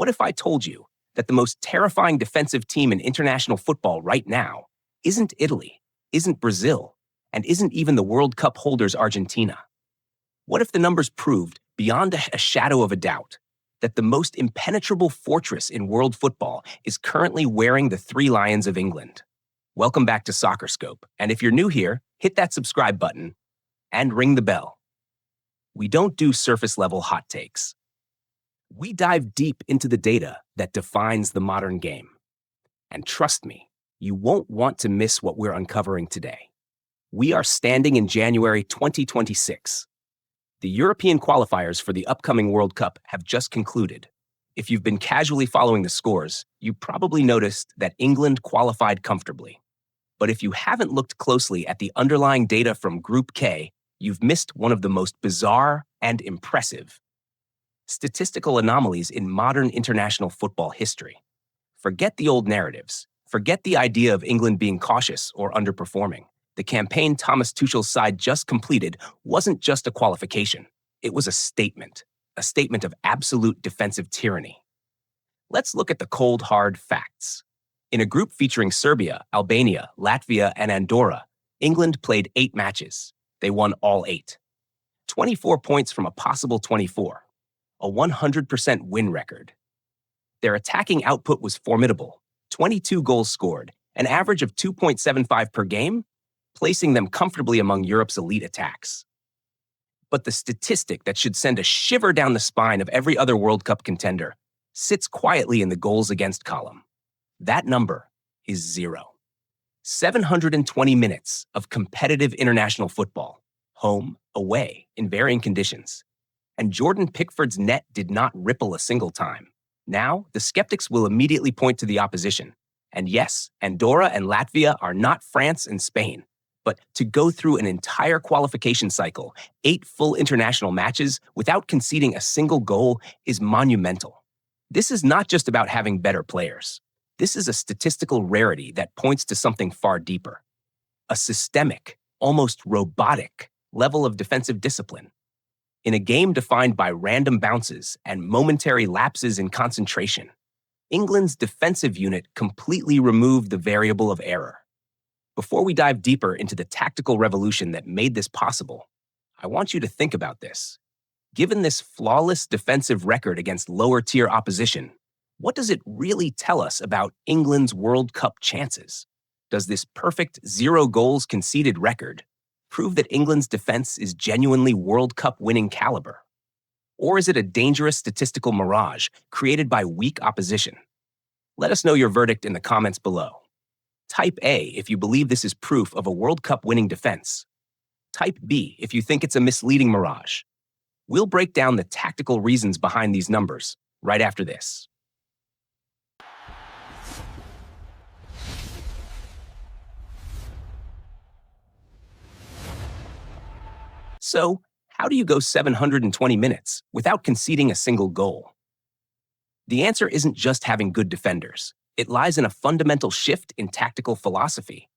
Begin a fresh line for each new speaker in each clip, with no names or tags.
What if I told you that the most terrifying defensive team in international football right now isn't Italy, isn't Brazil, and isn't even the World Cup holders Argentina? What if the numbers proved, beyond a shadow of a doubt, that the most impenetrable fortress in world football is currently wearing the three lions of England? Welcome back to Soccer Scope, and if you're new here, hit that subscribe button and ring the bell. We don't do surface-level hot takes. We dive deep into the data that defines the modern game. And trust me, you won't want to miss what we're uncovering today. We are standing in January 2026. The European qualifiers for the upcoming World Cup have just concluded. If you've been casually following the scores, you probably noticed that England qualified comfortably. But if you haven't looked closely at the underlying data from Group K, you've missed one of the most bizarre and impressive statistical anomalies in modern international football history. Forget the old narratives. Forget the idea of England being cautious or underperforming. The campaign Thomas Tuchel's side just completed wasn't just a qualification. It was a statement of absolute defensive tyranny. Let's look at the cold, hard facts. In a group featuring Serbia, Albania, Latvia, and Andorra, England played 8 matches. They won all 8. 24 points from a possible 24. A 100% win record. Their attacking output was formidable. 22 goals scored, an average of 2.75 per game, placing them comfortably among Europe's elite attacks. But the statistic that should send a shiver down the spine of every other World Cup contender sits quietly in the goals against column. That number is 0. 720 minutes of competitive international football, home, away, in varying conditions. And Jordan Pickford's net did not ripple a single time. Now, the skeptics will immediately point to the opposition. And yes, Andorra and Latvia are not France and Spain. But to go through an entire qualification cycle, 8 full international matches, without conceding a single goal is monumental. This is not just about having better players. This is a statistical rarity that points to something far deeper. A systemic, almost robotic, level of defensive discipline. In a game defined by random bounces and momentary lapses in concentration, England's defensive unit completely removed the variable of error. Before we dive deeper into the tactical revolution that made this possible, I want you to think about this. Given this flawless defensive record against lower-tier opposition, what does it really tell us about England's World Cup chances? Does this perfect 0 goals conceded record prove that England's defense is genuinely World Cup winning caliber? Or is it a dangerous statistical mirage created by weak opposition? Let us know your verdict in the comments below. Type A if you believe this is proof of a World Cup winning defense. Type B if you think it's a misleading mirage. We'll break down the tactical reasons behind these numbers right after this. So, how do you go 720 minutes without conceding a single goal? The answer isn't just having good defenders. It lies in a fundamental shift in tactical philosophy,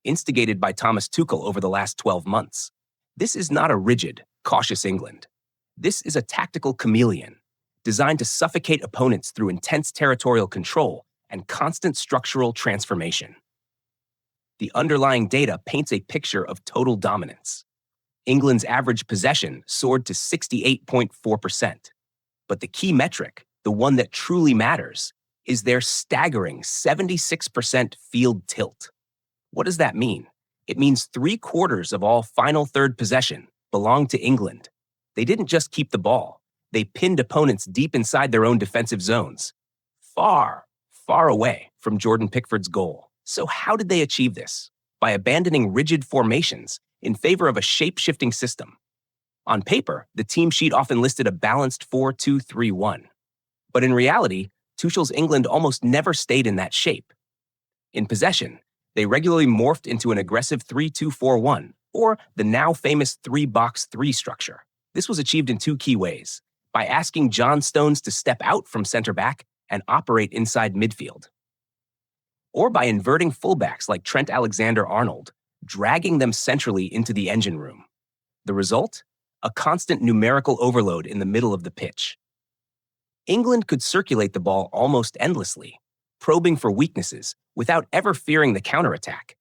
instigated by Thomas Tuchel over the last 12 months. This is not a rigid, cautious England. This is a tactical chameleon, designed to suffocate opponents through intense territorial control and constant structural transformation. The underlying data paints a picture of total dominance. England's average possession soared to 68.4%. But the key metric, the one that truly matters, is their staggering 76% field tilt. What does that mean? It means 3/4 of all final third possession belonged to England. They didn't just keep the ball. They pinned opponents deep inside their own defensive zones, far, far away from Jordan Pickford's goal. So how did they achieve this? By abandoning rigid formations in favor of a shape-shifting system. On paper, the team sheet often listed a balanced 4-2-3-1. But in reality, Tuchel's England almost never stayed in that shape. In possession, they regularly morphed into an aggressive 3-2-4-1, or the now famous 3-box-3 structure. This was achieved in 2 key ways: by asking John Stones to step out from center back and operate inside midfield, or by inverting fullbacks like Trent Alexander-Arnold, dragging them centrally into the engine room. The result? A constant numerical overload in the middle of the pitch. England could circulate the ball almost endlessly, probing for weaknesses without ever fearing the counterattack.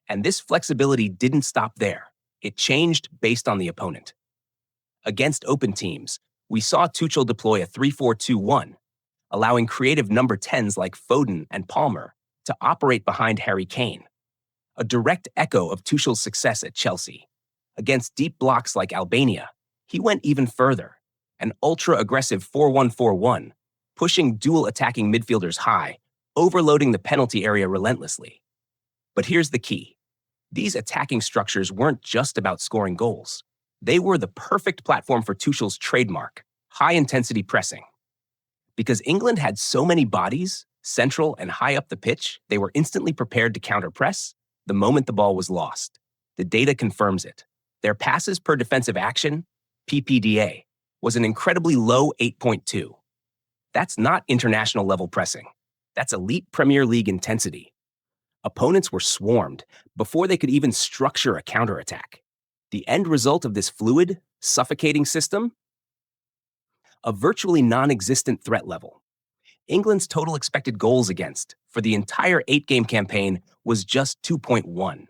And this flexibility didn't stop there. It changed based on the opponent. Against open teams, we saw Tuchel deploy a 3-4-2-1, allowing creative number 10s like Foden and Palmer to operate behind Harry Kane, a direct echo of Tuchel's success at Chelsea. Against deep blocks like Albania, he went even further, an ultra-aggressive 4-1-4-1, pushing dual attacking midfielders high, overloading the penalty area relentlessly. But here's the key. These attacking structures weren't just about scoring goals. They were the perfect platform for Tuchel's trademark, high-intensity pressing. Because England had so many bodies, central and high up the pitch, they were instantly prepared to counter-press the moment the ball was lost. The data confirms it. Their passes per defensive action, PPDA, was an incredibly low 8.2. That's not international-level pressing. That's elite Premier League intensity. Opponents were swarmed before they could even structure a counterattack. The end result of this fluid, suffocating system? A virtually non-existent threat level. England's total expected goals against for the entire 8-game campaign was just 2.1.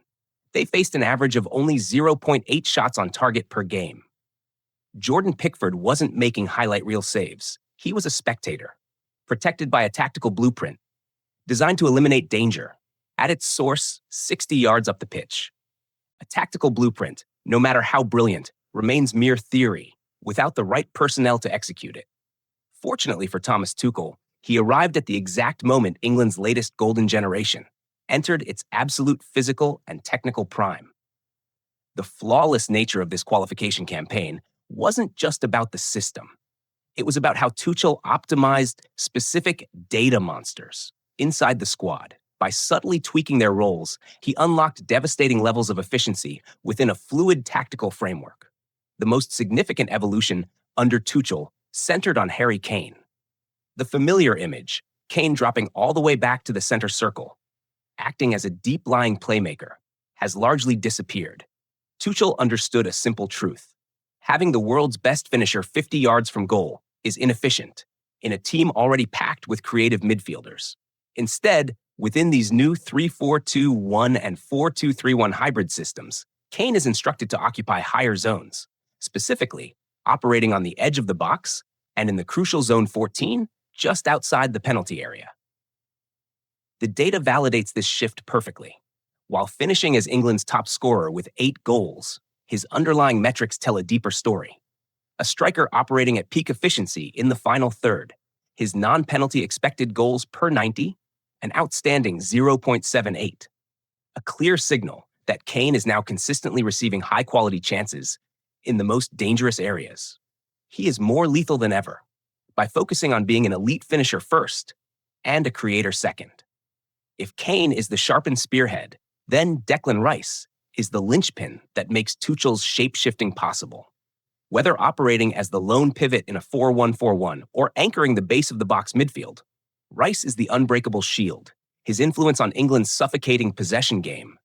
They faced an average of only 0.8 shots on target per game. Jordan Pickford wasn't making highlight reel saves. He was a spectator, protected by a tactical blueprint, designed to eliminate danger, at its source 60 yards up the pitch. A tactical blueprint, no matter how brilliant, remains mere theory without the right personnel to execute it. Fortunately for Thomas Tuchel, he arrived at the exact moment England's latest golden generation entered its absolute physical and technical prime. The flawless nature of this qualification campaign wasn't just about the system. It was about how Tuchel optimized specific data monsters inside the squad. By subtly tweaking their roles, he unlocked devastating levels of efficiency within a fluid tactical framework. The most significant evolution under Tuchel centered on Harry Kane. The familiar image, Kane dropping all the way back to the center circle, acting as a deep-lying playmaker, has largely disappeared. Tuchel understood a simple truth. Having the world's best finisher 50 yards from goal is inefficient in a team already packed with creative midfielders. Instead, within these new 3-4-2-1 and 4-2-3-1 hybrid systems, Kane is instructed to occupy higher zones, specifically operating on the edge of the box and in the crucial zone 14, just outside the penalty area. The data validates this shift perfectly. While finishing as England's top scorer with 8 goals, his underlying metrics tell a deeper story. A striker operating at peak efficiency in the final third, his non-penalty expected goals per 90, an outstanding 0.78. A clear signal that Kane is now consistently receiving high-quality chances in the most dangerous areas. He is more lethal than ever by focusing on being an elite finisher first and a creator second. If Kane is the sharpened spearhead, then Declan Rice is the linchpin that makes Tuchel's shape-shifting possible. Whether operating as the lone pivot in a 4-1-4-1 or anchoring the base of the box midfield, Rice is the unbreakable shield. His influence on England's suffocating possession game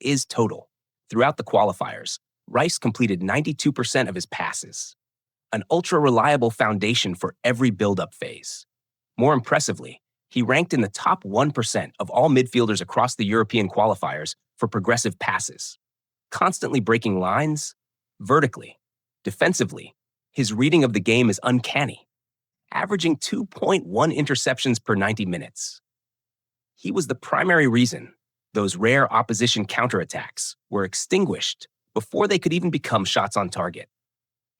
is total. Throughout the qualifiers, Rice completed 92% of his passes, an ultra-reliable foundation for every build-up phase. More impressively, he ranked in the top 1% of all midfielders across the European qualifiers for progressive passes, constantly breaking lines, vertically, defensively. His reading of the game is uncanny, averaging 2.1 interceptions per 90 minutes. He was the primary reason those rare opposition counterattacks were extinguished before they could even become shots on target.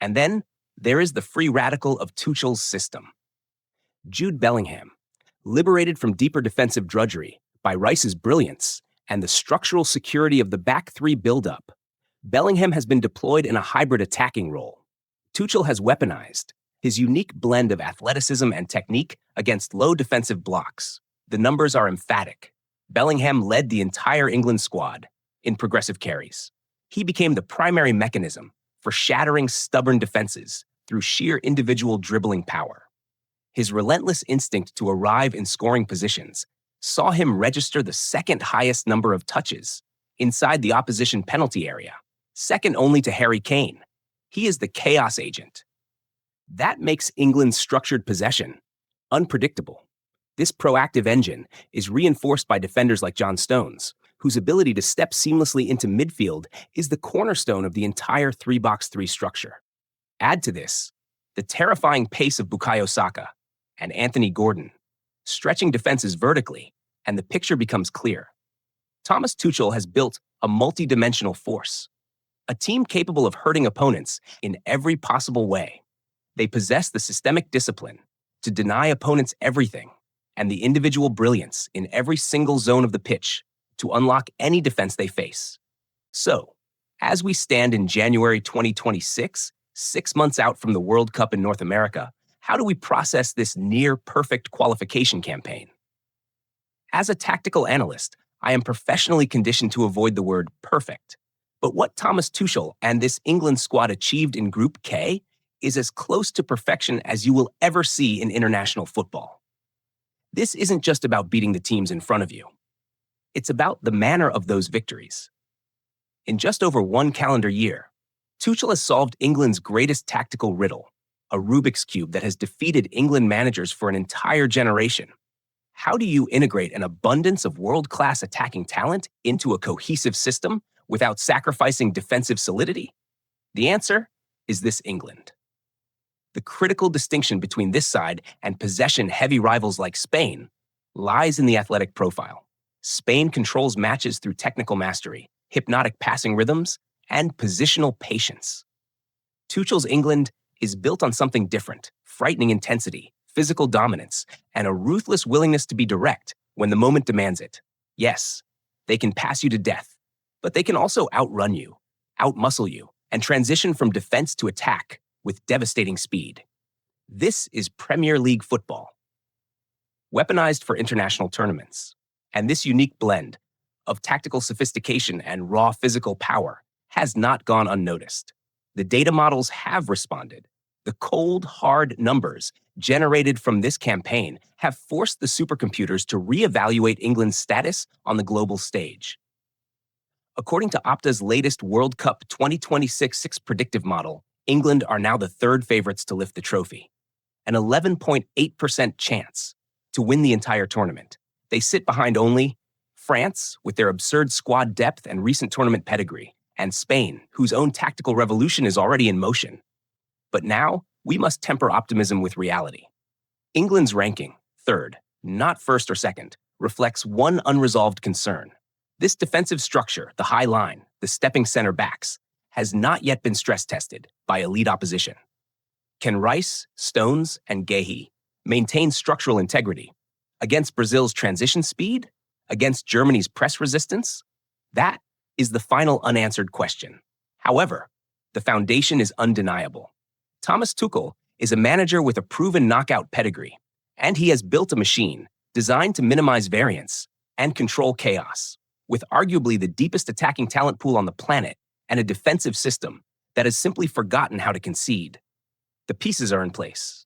And then there is the free radical of Tuchel's system. Jude Bellingham, liberated from deeper defensive drudgery by Rice's brilliance and the structural security of the back three build-up, Bellingham has been deployed in a hybrid attacking role. Tuchel has weaponized his unique blend of athleticism and technique against low defensive blocks. The numbers are emphatic. Bellingham led the entire England squad in progressive carries. He became the primary mechanism for shattering stubborn defenses through sheer individual dribbling power. His relentless instinct to arrive in scoring positions saw him register the second highest number of touches inside the opposition penalty area, second only to Harry Kane. He is the chaos agent. That makes England's structured possession Unpredictable. This proactive engine is reinforced by defenders like John Stones, whose ability to step seamlessly into midfield is the cornerstone of the entire 3-box-3 structure. Add to this the terrifying pace of Bukayo Saka and Anthony Gordon, stretching defenses vertically, and the picture becomes clear. Thomas Tuchel has built a multi-dimensional force, a team capable of hurting opponents in every possible way. They possess the systemic discipline to deny opponents everything and the individual brilliance in every single zone of the pitch to unlock any defense they face. So, as we stand in January 2026, 6 months out from the World Cup in North America, how do we process this near-perfect qualification campaign? As a tactical analyst, I am professionally conditioned to avoid the word perfect. But what Thomas Tuchel and this England squad achieved in Group K is as close to perfection as you will ever see in international football. This isn't just about beating the teams in front of you. It's about the manner of those victories. In just over 1 calendar year, Tuchel has solved England's greatest tactical riddle, a Rubik's Cube that has defeated England managers for an entire generation. How do you integrate an abundance of world-class attacking talent into a cohesive system without sacrificing defensive solidity? The answer is this England. The critical distinction between this side and possession-heavy rivals like Spain lies in the athletic profile. Spain controls matches through technical mastery, hypnotic passing rhythms, and positional patience. Tuchel's England is built on something different: frightening intensity, physical dominance, and a ruthless willingness to be direct when the moment demands it. Yes, they can pass you to death, but they can also outrun you, outmuscle you, and transition from defense to attack with devastating speed. This is Premier League football, weaponized for international tournaments. And this unique blend of tactical sophistication and raw physical power has not gone unnoticed. The data models have responded. The cold, hard numbers generated from this campaign have forced the supercomputers to reevaluate England's status on the global stage. According to Opta's latest World Cup 2026 predictive model, England are now the third favorites to lift the trophy, an 11.8% chance to win the entire tournament. They sit behind only France, with their absurd squad depth and recent tournament pedigree, and Spain, whose own tactical revolution is already in motion. But now, we must temper optimism with reality. England's ranking, third, not first or second, reflects one unresolved concern. This defensive structure, the high line, the stepping center backs, has not yet been stress-tested by elite opposition. Can Rice, Stones, and Guehi maintain structural integrity against Brazil's transition speed? Against Germany's press resistance? That is the final unanswered question. However, the foundation is undeniable. Thomas Tuchel is a manager with a proven knockout pedigree, and he has built a machine designed to minimize variance and control chaos, with arguably the deepest attacking talent pool on the planet and a defensive system that has simply forgotten how to concede. The pieces are in place.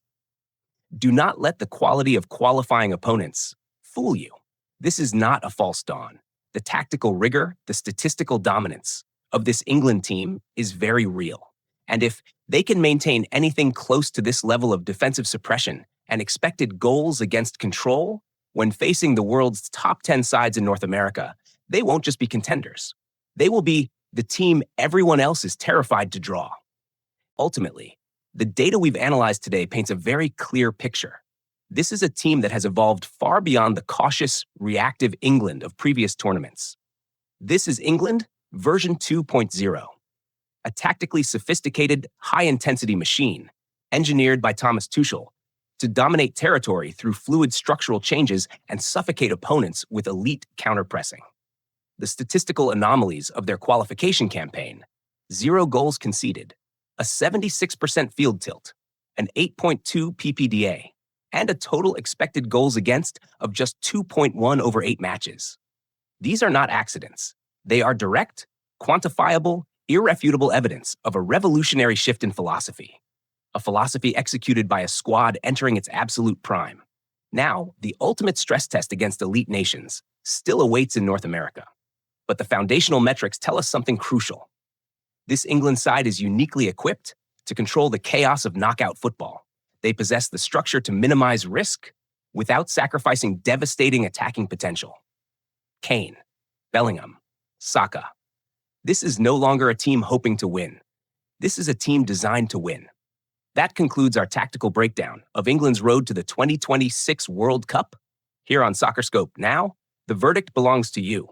Do not let the quality of qualifying opponents fool you. This is not a false dawn. The tactical rigor, the statistical dominance of this England team is very real. And if they can maintain anything close to this level of defensive suppression and expected goals against control when facing the world's top 10 sides in North America, they won't just be contenders. They will be the team everyone else is terrified to draw. Ultimately, the data we've analyzed today paints a very clear picture. This is a team that has evolved far beyond the cautious, reactive England of previous tournaments. This is England version 2.0, a tactically sophisticated, high-intensity machine engineered by Thomas Tuchel to dominate territory through fluid structural changes and suffocate opponents with elite counterpressing. The statistical anomalies of their qualification campaign: 0 goals conceded, a 76% field tilt, an 8.2 PPDA, and a total expected goals against of just 2.1 over 8 matches. These are not accidents. They are direct, quantifiable, irrefutable evidence of a revolutionary shift in philosophy, a philosophy executed by a squad entering its absolute prime. Now, the ultimate stress test against elite nations still awaits in North America. But the foundational metrics tell us something crucial. This England side is uniquely equipped to control the chaos of knockout football. They possess the structure to minimize risk, without sacrificing devastating attacking potential. Kane, Bellingham, Saka. This is no longer a team hoping to win. This is a team designed to win. That concludes our tactical breakdown of England's road to the 2026 World Cup. Here on SoccerScope Now, the verdict belongs to you.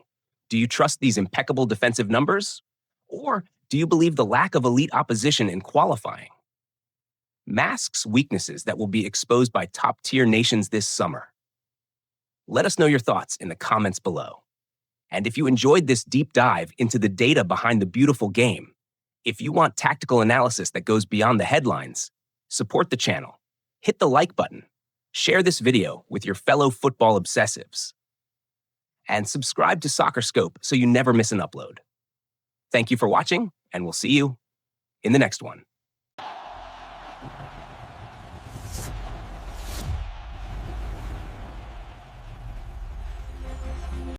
Do you trust these impeccable defensive numbers? Or do you believe the lack of elite opposition in qualifying masks weaknesses that will be exposed by top-tier nations this summer? Let us know your thoughts in the comments below. And if you enjoyed this deep dive into the data behind the beautiful game, if you want tactical analysis that goes beyond the headlines, support the channel, hit the like button, share this video with your fellow football obsessives, and subscribe to SoccerScope so you never miss an upload. Thank you for watching, and we'll see you in the next one.